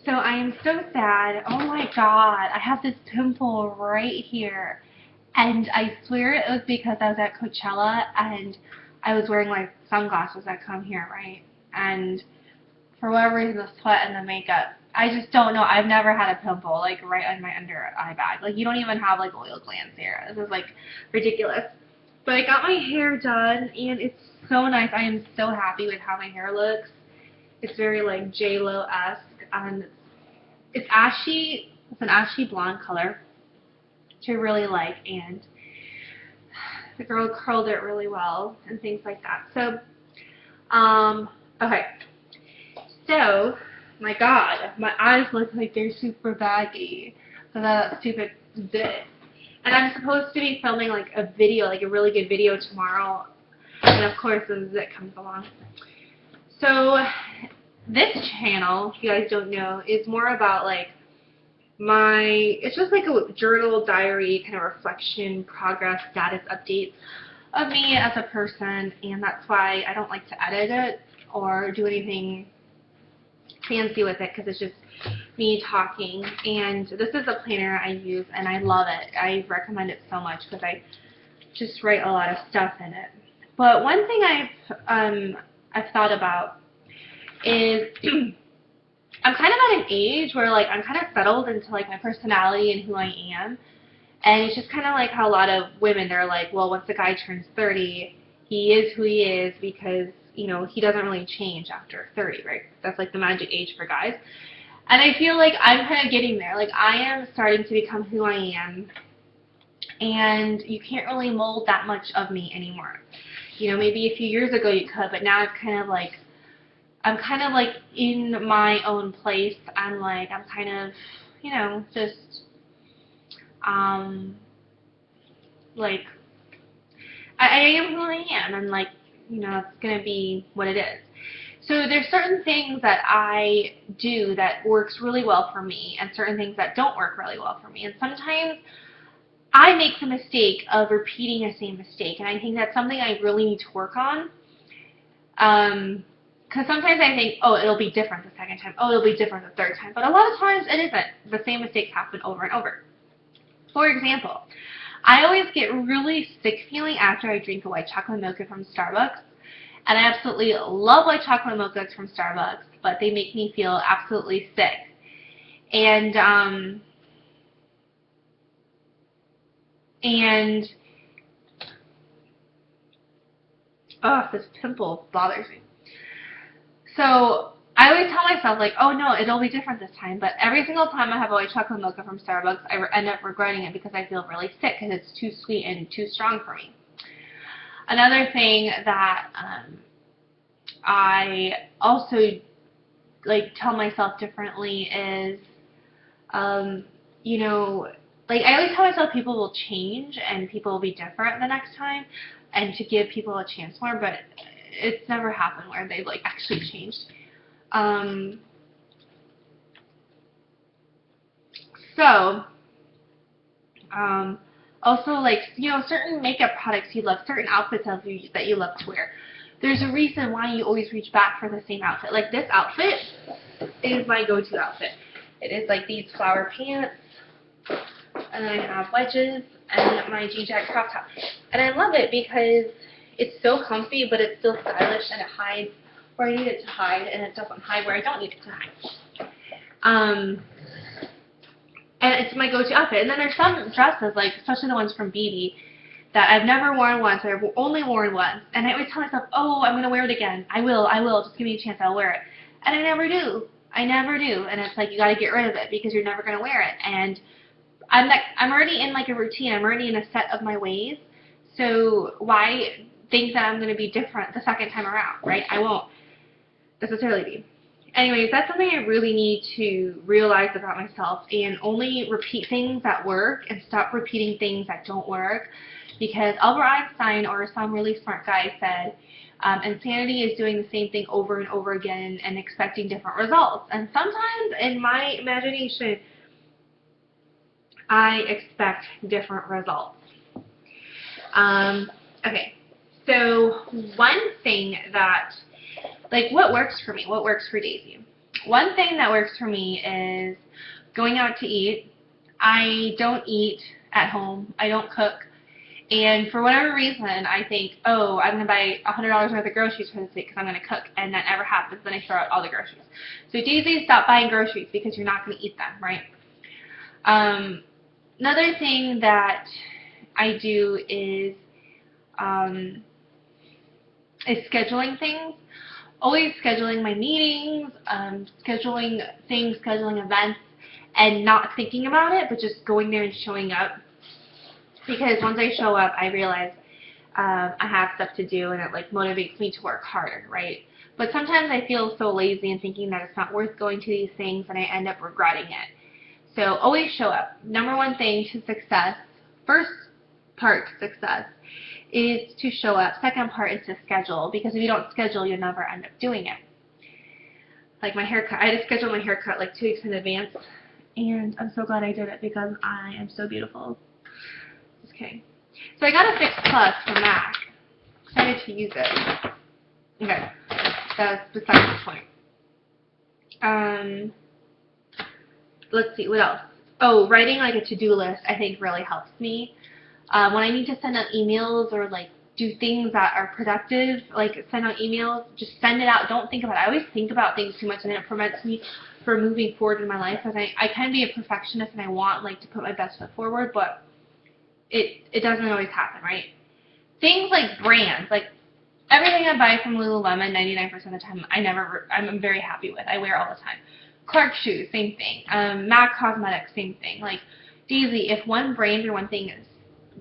So I am so sad. Oh my god, I have this pimple right here. And I swear it was because I was at Coachella and I was wearing like sunglasses that come here, right? And for whatever reason, the sweat and the makeup, I just don't know. I've never had a pimple like right on my under eye bag. Like you don't even have like oil glands here. This is like ridiculous. But I got my hair done and it's so nice. I am so happy with how my hair looks. It's very like J-Lo-esque and it's ashy. It's an ashy blonde color, which I really like, and the girl curled it really well and things like that. So, okay. So, my God, my eyes look like they're super baggy because of that stupid zit. And I'm supposed to be filming like a video, like a really good video tomorrow, and of course the zit comes along. So, this channel, if you guys don't know, is more about like it's just like a journal, diary, kind of reflection, progress, status updates of me as a person, and that's why I don't like to edit it or do anything fancy with it because it's just me talking. And this is a planner I use and I love it. I recommend it so much because I just write a lot of stuff in it. But one thing I've thought about is I'm kind of at an age where like I'm kind of settled into like my personality and who I am. And it's just kind of like how a lot of women, they're like, well, once a guy turns 30, he is who he is because, you know, he doesn't really change after 30, right? That's like the magic age for guys. And I feel like I'm kind of getting there. Like I am starting to become who I am. And you can't really mold that much of me anymore. You know, maybe a few years ago you could, but now it's kind of like, I'm kind of like in my own place. I'm kind of, you know, just, like, I am who I am, and like, you know, it's going to be what it is. So there's certain things that I do that works really well for me, and certain things that don't work really well for me. And sometimes I make the mistake of repeating the same mistake, and I think that's something I really need to work on. Because sometimes I think, oh, it'll be different the second time. Oh, it'll be different the third time. But a lot of times it isn't. The same mistakes happen over and over. For example, I always get really sick feeling after I drink a white chocolate mocha from Starbucks. And I absolutely love white chocolate mochas from Starbucks, but they make me feel absolutely sick. And oh, this pimple bothers me. So I always tell myself, like, oh no, it'll be different this time. But every single time I have a white chocolate mocha from Starbucks, I end up regretting it because I feel really sick because it's too sweet and too strong for me. Another thing that I also like tell myself differently is, you know, like I always tell myself people will change and people will be different the next time, and to give people a chance more, but it's never happened where they've like actually changed. So, also like, you know, certain makeup products you love, certain outfits that you love to wear. There's a reason why you always reach back for the same outfit. Like this outfit is my go-to outfit. It is like these flower pants, and then I have wedges and my jean jacket crop top. And I love it because it's so comfy, but it's still stylish and it hides where I need it to hide, and it doesn't hide where I don't need it to hide. And it's my go-to outfit. And then there's some dresses, like especially the ones from BB, that I've never worn once, or I've only worn once. And I always tell myself, oh, I'm going to wear it again. I will. Just give me a chance. I'll wear it. And I never do. And it's like you got to get rid of it because you're never going to wear it. And I'm already in like a routine. I'm already in a set of my ways. So why think that I'm going to be different the second time around, right? I won't necessarily be. Anyways, that's something I really need to realize about myself and only repeat things that work and stop repeating things that don't work, because Albert Einstein or some really smart guy said insanity is doing the same thing over and over again and expecting different results. And sometimes in my imagination I expect different results. Okay, so one thing that, like, what works for me? What works for Daisy? One thing that works for me is going out to eat. I don't eat at home. I don't cook. And for whatever reason, I think, oh, I'm going to buy $100 worth of groceries for this week because I'm going to cook. And that never happens. Then I throw out all the groceries. So it's easy to stop buying groceries because you're not going to eat them, right? Another thing that I do is scheduling things. Always scheduling my meetings, scheduling things, scheduling events, and not thinking about it, but just going there and showing up. Because once I show up, I realize I have stuff to do, and it like motivates me to work harder, right? But sometimes I feel so lazy and thinking that it's not worth going to these things, and I end up regretting it. So always show up. Number one thing to success, first part to success, is to show up. Second part is to schedule, because if you don't schedule, you'll never end up doing it. Like my haircut, I had to schedule my haircut like 2 weeks in advance, and I'm so glad I did it because I am so beautiful. Just kidding. So I got a Fix Plus from MAC. Excited to use it. Okay, that's besides the point. Let's see, what else? Oh, writing like a to-do list I think really helps me. When I need to send out emails or like do things that are productive, like send out emails, just send it out. Don't think about it. I always think about things too much, and it prevents me from moving forward in my life. Because I can be a perfectionist and I want like to put my best foot forward, but it doesn't always happen, right? Things like brands, like everything I buy from Lululemon, 99% of the time, I'm very happy with. I wear all the time. Clark shoes, same thing. MAC Cosmetics, same thing. Like, Daisy, if one brand or one thing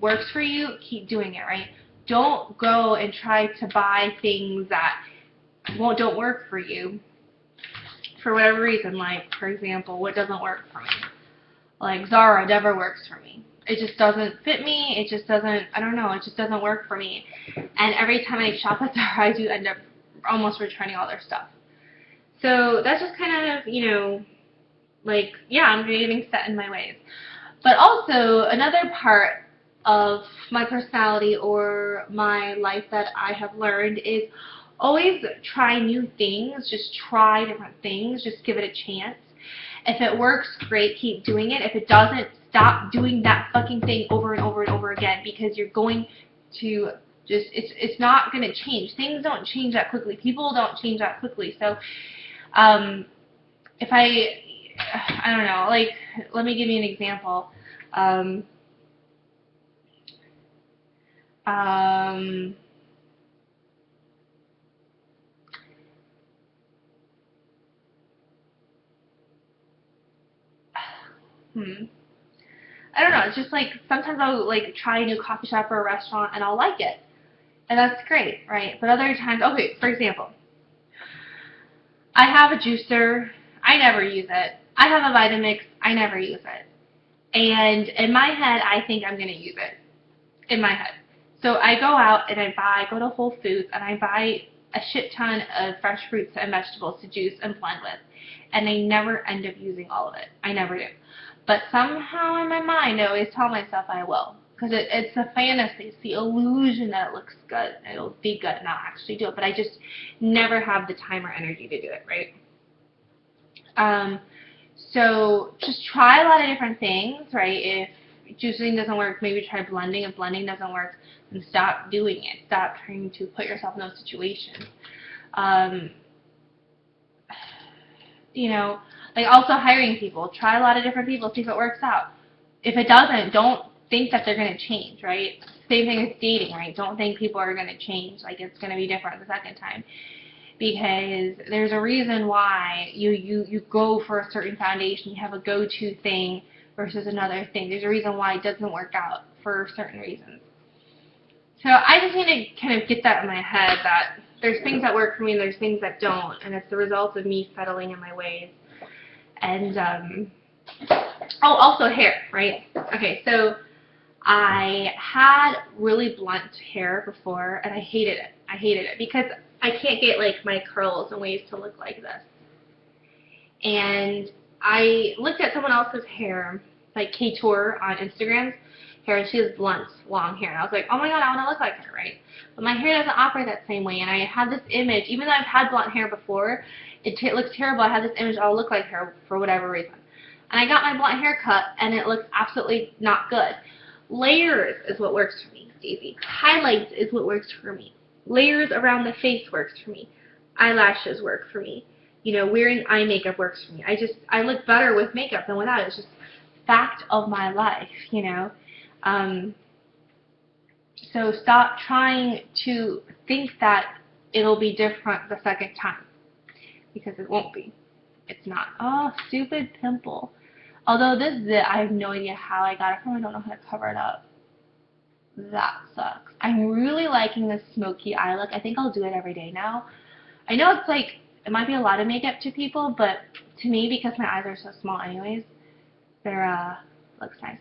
works for you, keep doing it, right? Don't go and try to buy things that don't work for you for whatever reason. Like, for example, what doesn't work for me? Like, Zara never works for me. It just doesn't fit me. It just doesn't, I don't know, it just doesn't work for me. And every time I shop at Zara, I do end up almost returning all their stuff. So that's just kind of, you know, like, yeah, I'm getting set in my ways. But also, another part of my personality or my life that I have learned is always try new things. Just try different things. Just give it a chance. If it works, great, keep doing it. If it doesn't, stop doing that fucking thing over and over and over again, because you're going to just, it's not going to change. Things don't change that quickly. People don't change that quickly. So, if I don't know, like, let me give you an example. I don't know, it's just like, sometimes I'll like try a new coffee shop or a restaurant and I'll like it. And that's great, right? But other times, okay, for example, I have a juicer, I never use it. I have a Vitamix, I never use it. And in my head, I think I'm going to use it. In my head. So I go out and I go to Whole Foods and I buy a shit ton of fresh fruits and vegetables to juice and blend with. And I never end up using all of it. I never do. But somehow in my mind, I always tell myself I will. Because it's a fantasy. It's the illusion that it looks good. It'll be good and I'll actually do it. But I just never have the time or energy to do it, right? So just try a lot of different things, right? If juicing doesn't work, maybe try blending. If blending doesn't work, then stop doing it. Stop trying to put yourself in those situations. You know, like also hiring people. Try a lot of different people, see if it works out. If it doesn't, don't think that they're going to change, right? Same thing as dating, right? Don't think people are going to change, like it's going to be different the second time. Because there's a reason why you go for a certain foundation, you have a go-to thing versus another thing. There's a reason why it doesn't work out for certain reasons. So I just need to kind of get that in my head, that there's things that work for me and there's things that don't, and it's the result of me settling in my ways. And, oh, also hair, right? Okay, so I had really blunt hair before, and I hated it. I hated it because I can't get like my curls and waves to look like this. And I looked at someone else's hair, like K'Tour on Instagram's hair, and she has blunt, long hair. And I was like, oh my god, I want to look like her, right? But my hair doesn't operate that same way, and I had this image, even though I've had blunt hair before, It looks terrible. I have this image I'll look like her for whatever reason. And I got my blonde hair cut, and it looks absolutely not good. Layers is what works for me, Daisy. Highlights is what works for me. Layers around the face works for me. Eyelashes work for me. You know, wearing eye makeup works for me. I look better with makeup than without. It's just fact of my life, you know. So stop trying to think that it'll be different the second time, because it won't be. It's not. Oh, stupid pimple. Although this zit, I have no idea how I got it from. I don't know how to cover it up. That sucks. I'm really liking this smoky eye look. I think I'll do it every day now. I know it's like, it might be a lot of makeup to people, but to me, because my eyes are so small anyways, they're, looks nice.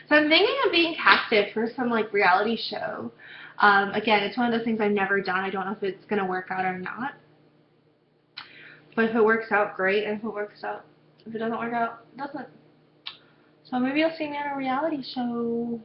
So I'm thinking of being casted for some like reality show. Again, it's one of those things I've never done. I don't know if it's going to work out or not. But if it works out, great. And if it works out, if it doesn't work out, it doesn't. So maybe you'll see me on a reality show.